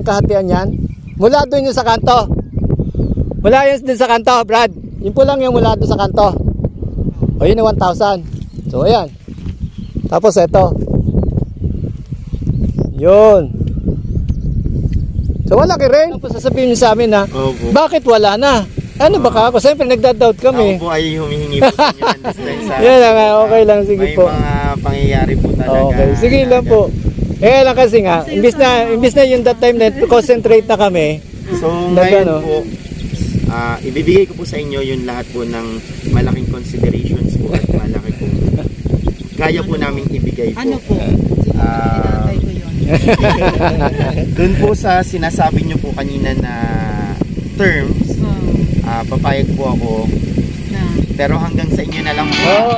yung kahatian yan. Mula doon yung sa kanto. Mula yun din sa kanto, Brad. Yun po lang yung mula doon sa kanto. O yun yung 1,000. So ayan. Tapos ito. Yun. So wala rin. Tapos sasabihin niyo sa amin na, bakit wala na? Ano ba ako? Siyempre nagda-doubt kami. Ako po ay humihingi po sa inyo ng distance. Yan lang, okay lang. Sige may po. May mga pangyayari po talaga. Okay, sige lang po. Lang kasi nga, imbis na yung that time na concentrate na kami. So ngayon po, ibibigay ko po sa inyo yung lahat po ng malaking considerations po at malaki po. Kaya po namin ibigay po. Ano po? Tinatay ko yun. Doon po sa sinasabi nyo po kanina na terms, papayag po ako. Pero hanggang sa inyo na lang po.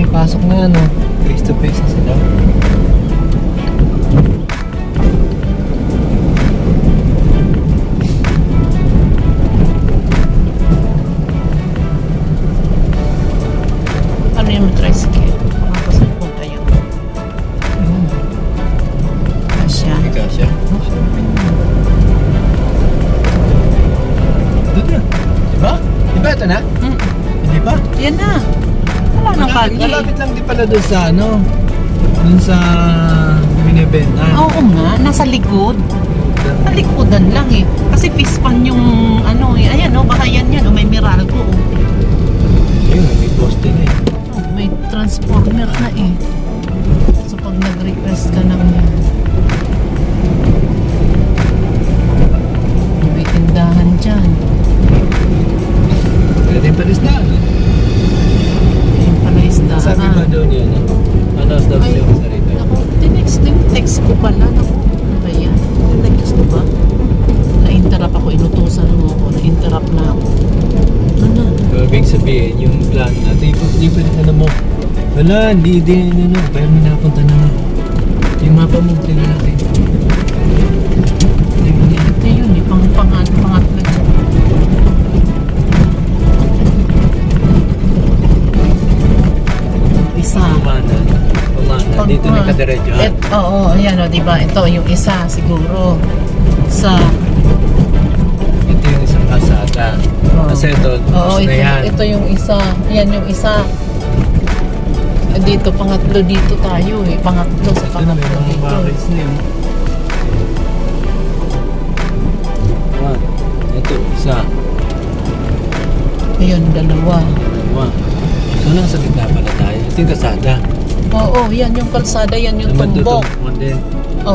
Pasok na yan, face to face na sila. Ano yung tricycle? Makapasan po tayo. Kasya. Kasya? Doon na. Diba? Diba ito na? Hindi pa? Yan na. Wala nang kali. Malapit lang di pala doon sa doon sa binibenta. Oo nga, nasa likod. Sa likodan lang eh. Kasi pispan yung ayan baka yan may Meralco Ayun, may poste na eh. May transformer na eh. So pag nag-request ka ng may tindahan dyan. Pwede palis na. Sabi ba doon yun? Ano daw siya sa rito? Ako, text ko pala. Ako, ano ba yan? Text ko ba? Na-interrupt ako, inutusan mo ako. Na-interrupt na ako. Ano? So, ibig sabihin, yung plan natin, hindi pa rin mo. Wala, hindi, pero may napunta na nga. Yung mapa mo, tingnan natin. Ito yun, pangatlo dyan. Isa. Pumana. Dito na kadiretso. Oo, ayan diba? Ito yung isa siguro. Ito yung isang kasada. Kasi ito, na yan. Ito yung isa. Yan yung isa. Dito, pangatlo dito tayo eh. Pangatlo sa pangatlo dito. May mga bakits na yun. Ito, isa. Ayun, dalawa. So, nasa gitna pala tayo. Ito yung kasada. Oo, yan yung kalsada, yan yung tumbok.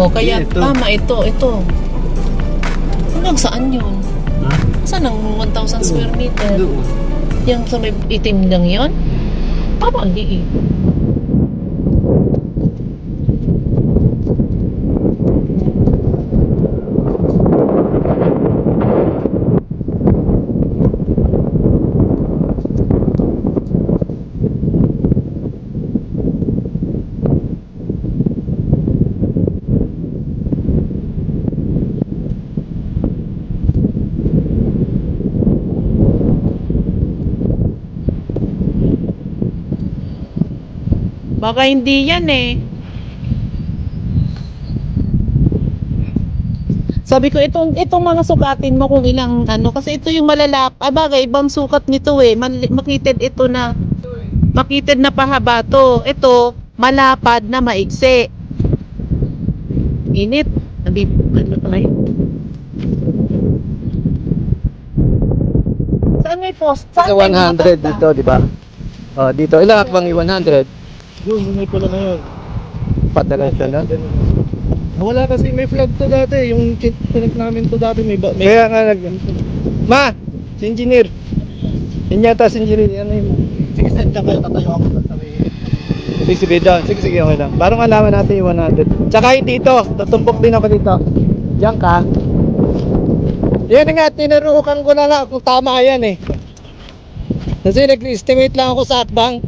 Kaya ito. tama ito. Hanggang saan yun? Ha? Saan ang 1,000 square meter? Doon. Yung sa may itim lang yun? Parang hindi eh. Baka hindi yan eh. Sabi ko itong mga sukatin mo kung ilang kasi ito yung malalap. Bagay ibang sukat nito eh. Makitid ito na. Makitid na pahaba to. Ito malapad na maigsi. Init. Saan may post? Sa 100 dito, di ba? Dito. Ilang hakbang yung 100? Yun, may pala na yun. Padala siya na. Wala kasi may flag to dati. Yung tinik namin to dati may Kaya nga Ma! Si engineer. Yan yata si engineer. Ano yung... Sige, send na kayo. Tatayo ako sa tabi. Sige, down. Sige, okay lang. Parang alaman natin yung 100. Tsaka dito. Tutumpok din ako dito. Diyan ka. Yan nga, tinarukan ko na lang kung tama yan eh. Kasi nag-estimate lang ako sa atbang.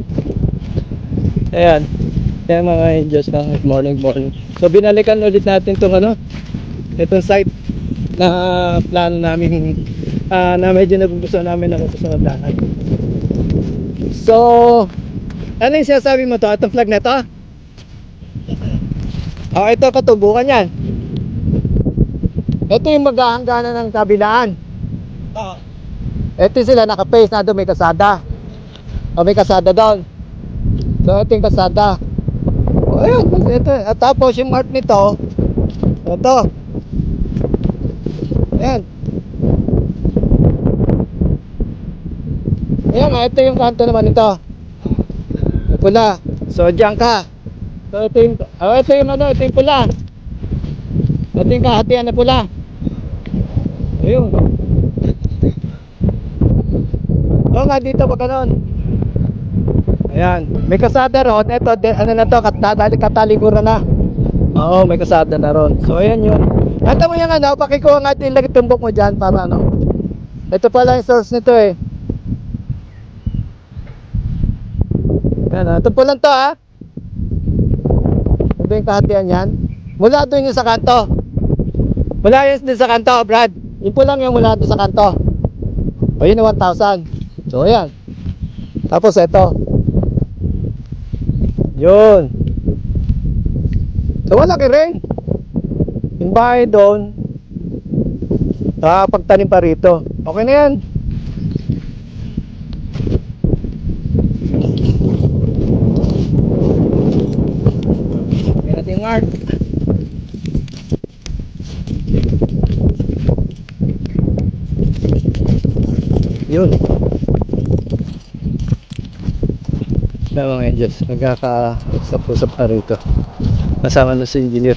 Ayan. Ayan mga angels na morning. So binalikan ulit natin itong itong site na plano namin na medyo nagugustuhan namin na gusto na planan. So, ano yung sinasabi mo to? Itong flag na to? Ito katubukan yan. Ito yung maghahangganan ng kabilaan. Ito sila naka-face na doon may kasada. May kasada doon. So ito yung kasada. Ayun, ito. At tapos yung mark nito, ito. Ayan. Ayan, ito yung kanto naman nito. Pula. So diyan ka. So ito yung ito yung pula. Ito yung kahatian na pula. Ayun. Oo nga, dito pa ganon. Ayan, may kasada ron. Ito, ano na to, katalikuran na. Oo, may kasada na ron. So ayan yun. Ito mo yung pakikuha nga yung lagi tumbok mo dyan para ito pala yung source nito eh. Ayan, ito po lang to Ito yung kahatian yan. Mula doon yung sa kanto. Mula yun din sa kanto, Brad. Yun po lang yung mula doon sa kanto. O yun yung 1,000. So ayan. Tapos ito. Yun. So wala rin. Yung bahay doon, nakakapagtanim pa rito. Okay na yan. Okay natin yung art. Yun. Na mga angels, nagkaka-usap-usap pa rito. Kasama na si engineer.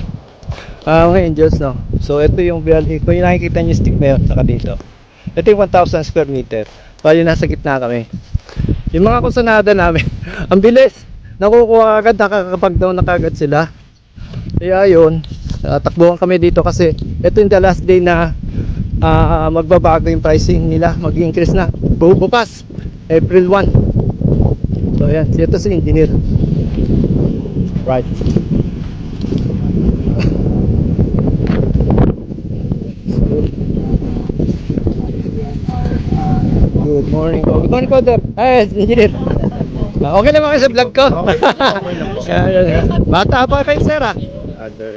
Mga angels, no. So ito yung valley. Kung yung nakikita niyo stick na yun, saka dito. Ito yung 1,000 square meter. Bali nasa gitna kami. Yung mga kusanada namin, ang bilis. Nakukuha agad, nakakapag-down na kagad sila. Kaya yun, takbuhan kami dito kasi ito yung the last day na magbabago yung pricing nila. Mag-increase na. Bukas, April 1. So ayan, ito si engineer. Right. Good morning po. Good morning po, sir. Ay, engineer. Okay naman kayo sa vlog ko. Bata pa kayo, sir Other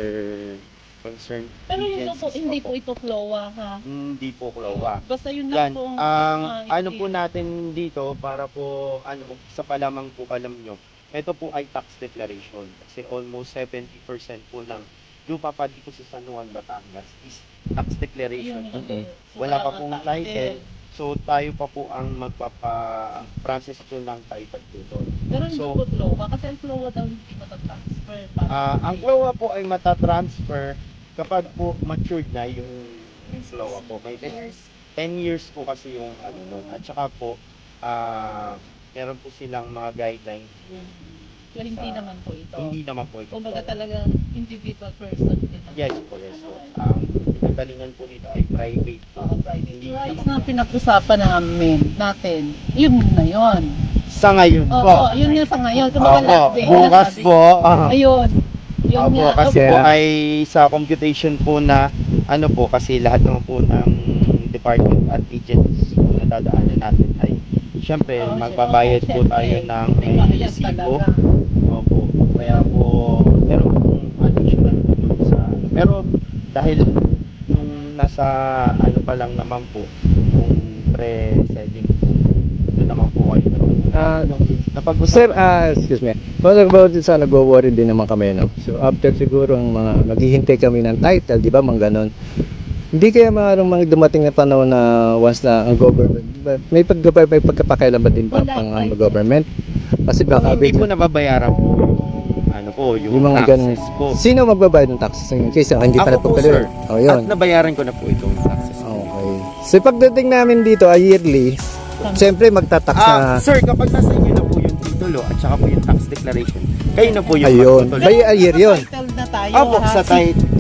concern. Pero yun po, hindi po ito Cloa ha. Hindi po Cloa. Basta yun Yan, lang po. ano po natin dito para po sa palamang po alam nyo, ito po ay tax declaration kasi almost 70% po ng lupa pa dito sa San Juan, Batangas is tax declaration. Wala pa pong title, so tayo pa po ang magpapa-process ito ng title dito. Pero hindi So, po Cloa kasi ang Cloa daw hindi matatransfer. ang Cloa po ay matatransfer kapag po matured na yung Cloa po. May 10 years po kasi yung doon. At saka po, meron po silang mga guidelines. Pero hindi naman po ito. Hindi naman po ito. Kumbaga talagang individual person din. Yes po, yes po. Ang pinagalingan po nito ay private po. Hindi Rights na pinag-usapan natin, yun na yun. sa ngayon po. Oo, yun yung sa ngayon. Kumbaga Opo, last day. bukas last day. po. Ayun. Yun Opo, nga. kasi Okay. po ay sa computation po na po kasi lahat naman po ng department at agency na dadaanan natin ay syempre magbabayad po tayo ng may bayad resibo. talaga. Opo, kaya po meron pong additional po dun sa pero dahil nung nasa pa lang naman po yung pre-selling po doon naman po kayo Sir, excuse me. Well, about it sa nagwo-worry din naman kami, no? So, after siguro ang mga maghihintay kami ng title, di ba, mga ganon. Hindi kaya marang mga dumating na panahon na once na ang government, may pagkapakailan ba din pa ang government? Kasi baka hindi po nababayaran po yung yung mga ganun. taxes po. Sino magbabayad ng taxes in case hindi pa Ako po, napagkaliwan? sir. Oh, yun. At nabayaran ko na po itong taxes. Okay. So, pagdating namin dito, yearly, siyempre magtatax na. Sir, kapag nasa inyo na po yung titulo at saka po yung tax declaration, kayo na po yung Ayun. magtutuloy. By a year yun. Titled na tayo. Opo, ha?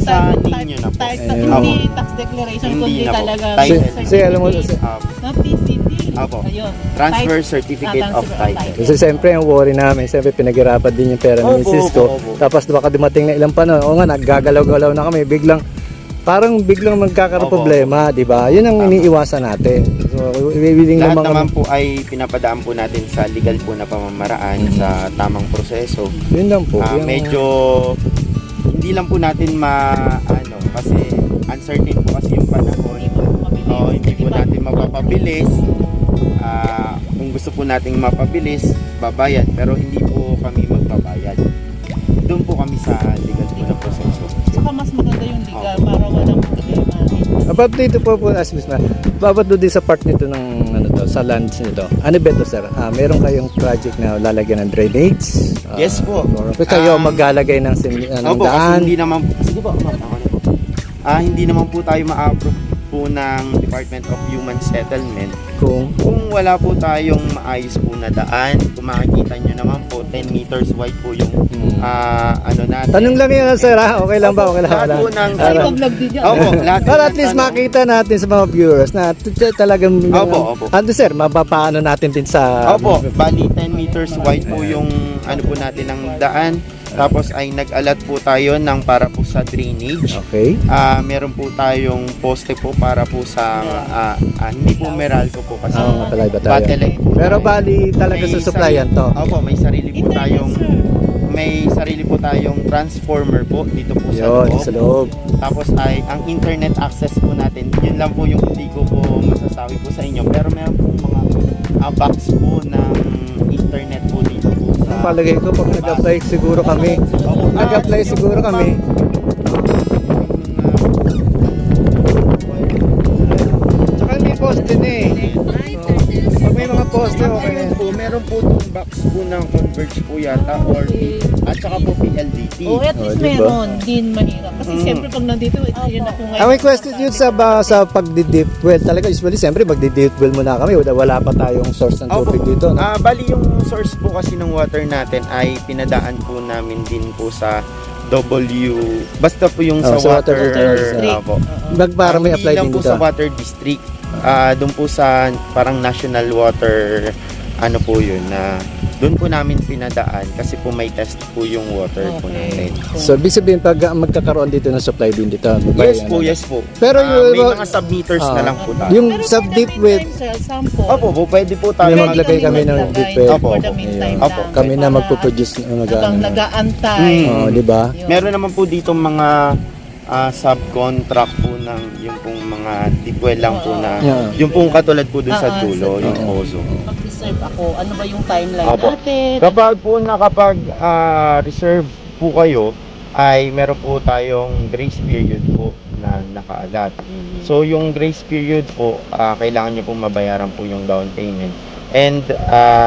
sa ninyo na po. Title, Ayun. hindi tax declaration, Hindi kundi na po. talaga. Title. Kasi alam mo, Na PCT. Opo. Ayun. Transfer Tit- certificate of title. kasi siyempre ang worry namin, siyempre pinaghirapan din yung pera ng Opo, misis ko. opo, opo. Tapos baka dumating na ilang panahon, o nga, naggagalaw-galaw na kami, biglang magkakaroon Opo, problema, di ba? Yun ang Tama. iniiwasan natin. So, willing Lahat naman naman kami. po ay pinapadaan po natin sa legal po na pamamaraan sa tamang proseso. Yun lang po. yung- Medyo hindi lang po natin kasi uncertain po kasi yung panahon. Hindi po natin mapapabilis. Kung gusto po nating mapabilis, babayad. Pero hindi po kami magbabayad. Doon po kami sa legal po na proseso. Saka mas maganda yung legal para walang problema. About dito po as Miss Ma, babat doon din sa part nito ng sa lands nito. Ano ba ito, sir? Meron kayong project na lalagyan ng drainage? Yes po. Or kayo maglalagay ng Opo, kasi daan? hindi naman sige po, ma'am, ako na po. Hindi naman po tayo ma-approve po ng Department of Human Settlement Kung kung wala po tayong maayos po na daan. Kung makikita nyo naman po 10 meters wide po yung natin. tanong lang yan, sir, ha? Okay lang ba? Okay lang. Lahat po ng Ay, pag-vlog din yan. Opo, lahat po Para ng at least tanong. makita natin sa mga viewers na talagang Opo. sir, mapapaano natin din sa Opo, bali 10 meters wide po yung po natin ng daan. Tapos ay nag-alat po tayo ng para po sa drainage. Okay. Meron po tayong poste po para po sa hindi po Meralco po kasi Palay ba tayo? Batelec po Pero tayo. bali talaga May sa supplyan to. Opo, may sarili po tayong transformer po dito po sa Yun, loob. sa loob. Tapos ay ang internet access po natin, yun lang po yung hindi ko po masasabi po sa inyo. Pero meron po mga box po ng internet po dito po sa Palagay ko pag nag-apply siguro kami. Opo, Nag-apply siguro kami. Tsaka may poste na eh. Pag may mga poste, okay na. Meron po itong box po ng Converge po yata or at saka po PLDT. O at least diba? meron, din mahirap. Kasi siyempre pag nandito, yun ako ngayon. May question yun sa pagdi-deep well. Talaga usually siyempre magdi-deep well muna kami. Wala pa tayong source ng tubig dito. No? Bali yung source po kasi ng water natin ay pinadaan po namin din po sa basta po yung sa sa water water district. po. Para may apply Hindi lang din po dito. sa water district. Doon po sa parang national water po yun na doon po namin pinadaan kasi po may test po yung water po natin. So, ibig sabihin, pag magkakaroon dito ng supply din dito, Yes po. Pero May yung, mga sub-meters na lang po tayo. yung Pero sa for the deep well, meantime, sir, sample. Opo, pwede po tayo May maglagay kami ng deep well. Opo, For the opo. meantime Opo. lang. kami na Para magpo-produce ng habang nag-aantay. Oh, di ba? Yun. Meron naman po dito mga subcontract po ng yung pong mga deep well lang po na Yeah. yung pong katulad po dun sa Ah, dulo, sa yung dulo. pozo. Mag-reserve ako, ano ba yung timeline Opo. natin? Kapag po reserve po kayo ay meron po tayong grace period po na nakaalat. So yung grace period po, kailangan nyo po mabayaran po yung down payment. And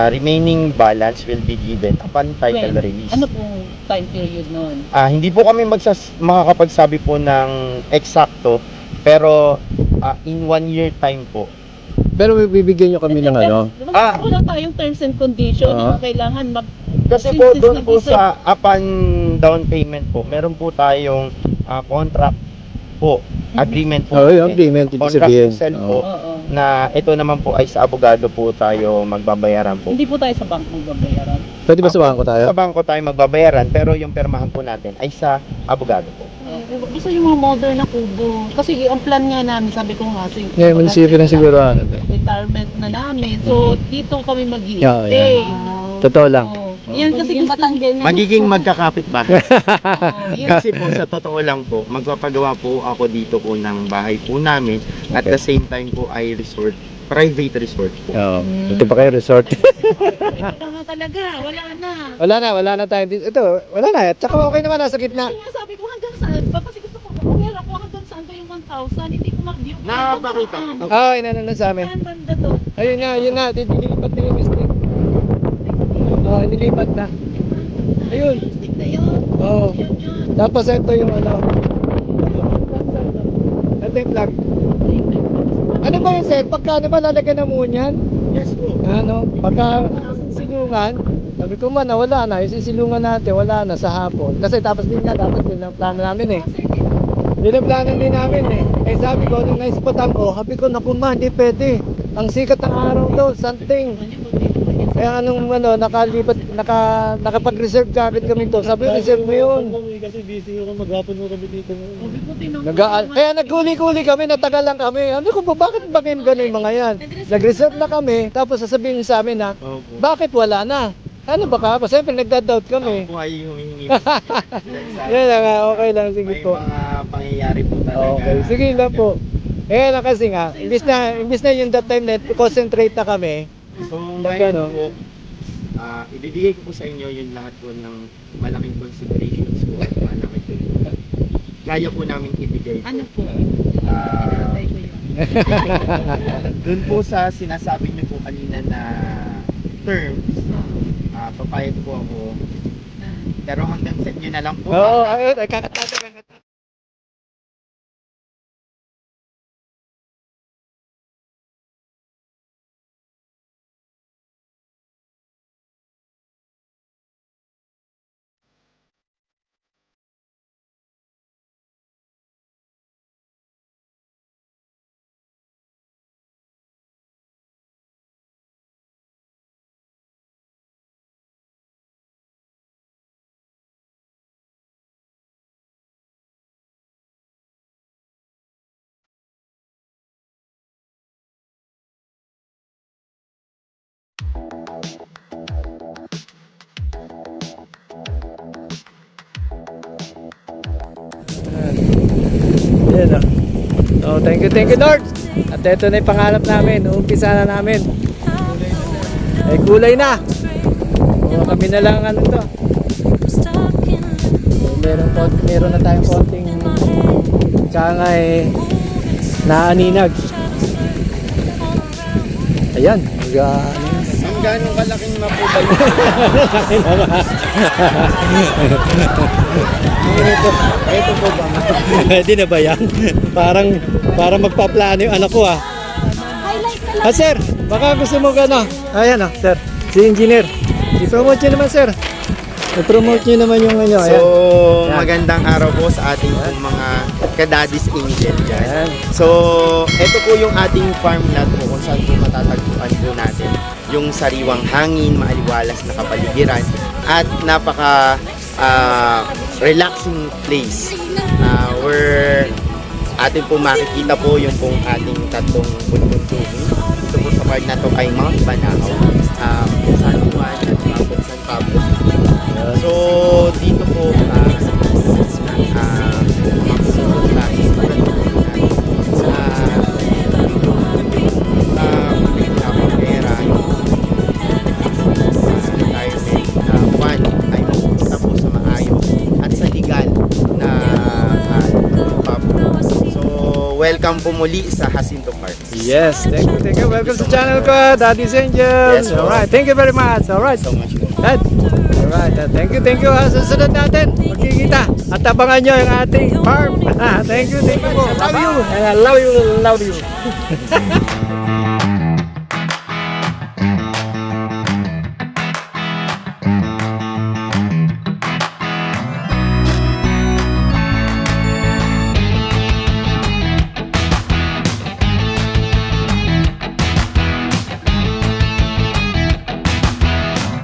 remaining balance will be given upon title When? release. Ano pong time period nun? Hindi po kami makakapagsabi po ng eksakto, pero in 1 year time po. Pero bibigyan nyo kami ng ano. Wala tayong terms and conditions. Kailangan Kasi Since po it's doon po nag-reserve. sa upon down payment po, meron po tayong contract po, agreement po. Oh, yung agreement, ibig Contract sabihin. to sell po, Oo. na ito naman po ay sa abogado po tayo magbabayaran po. Hindi po tayo sa bank magbabayaran. Pwede ba sabahan ko tayo? Sa bangko tayo magbabayaran, pero yung permahan po natin ay sa abogado po. Gusto yung mga modern na kubo. Kasi ang plan nga namin, sabi ko nga, Yeah, munisipyo na siguro. retirement na namin. So, dito kami Yeah, mag-i-stay. Totoo lang. Yan kasi gusto Magiging magkakapit bahay. yan. Kasi po sa totoo lang po, magpapagawa po ako dito po ng bahay po namin at the same time po ay private resort po. Oo. Ito pa kayo resort. Ito nga talaga, wala na. wala na tayo dito. Ito, wala na. At saka okay naman, nasa gitna. Kaya sabi ko hanggang saan ba? Kasi gusto ko, kung ako hanggang saan ba yung 1,000? Hindi ko mag-view. Nakapakita. Oo, inano sa amin. Saan banda to? Ayun na, nilipat na yung mistake. Oo, nilipat na. Ayun. Stick na yun. Oo. Yun, yun. Tapos ito yung ano. Ito yung plug. Ano ba yun, sir? Pagka ano ba lalagyan ng moon yan? Yes po. Ano? Pagka sinungan, Sabi ko man, wala na. Isisilungan natin, wala na sa hapon. Kasi tapos din nga, dapat din ang plano namin eh. Dinaplanan din namin eh. Eh sabi ko, nung naispotan ko, sabi ko, naku ma, hindi pwede. Ang sikat ng araw daw, something. Kaya anong nakapag-reserve ka agad kami to. Sabi, reserve mo yun. Kasi busy ako, maghapon mo kami dito. Kaya nagkuli-kuli kami, natagal lang kami. Ano ko ba, bakit ba kayo ganun yung mga yan? Nag-reserve na kami, tapos sasabihin sa amin na, bakit wala na? Ano ba ka? Siyempre nagda-doubt kami. Po ay humingi Yan lang, okay lang, sige may po. mga pangyayari po talaga. Okay, sige lang po. Eh na kasi nga, imbis na yung that time na concentrate na kami. So Nagano? ngayon po, ibibigay ko po sa inyo yung lahat po ng malaking considerations po at malaki po. Kaya po namin ibigay po. Ano po? Ah, Tatay ko yun. Doon po sa sinasabi niyo po kanina na terms, papayag po ako. Pero hanggang sa inyo na lang po. Oo, ayun, ay kakatawa. Yan o. So, thank you Lord. At ito na yung pangarap namin. Uumpisa na namin. Ay kulay na. O, kami na lang ano to. So, meron na tayong konting kangay naaninag. Ayan. Ang ganong kalaking mapubay. Ito po ba? Pwede na ba yan? Parang magpaplano yung anak ko ah. Sir, baka gusto mo gano. Ayan sir. Si engineer. I-promote nyo naman sir. I-promote nyo naman yung ano. So, Ayan. magandang araw po sa ating pong mga kadadis angel dyan. Ayan. So, ito po yung ating farm lot po kung saan po matatagpuan po natin yung sariwang hangin, maaliwalas na kapaligiran at napaka relaxing place where atin po makikita po yung pong ating tatlong bundok-tubig. Ito po sa part na to ay Mount Banahaw, San Juan at Mount San Pablo. So, dito po welcome po muli sa Jacinto Parks. Yes, thank you. Welcome sa channel ko, Daddy's Angels. Yes, po. Alright, thank you very much. Alright. So much po. Dad. Alright, thank you. Sa susunod natin, magkikita. At abangan nyo yung ating farm. Thank you po. Love you. And I love you.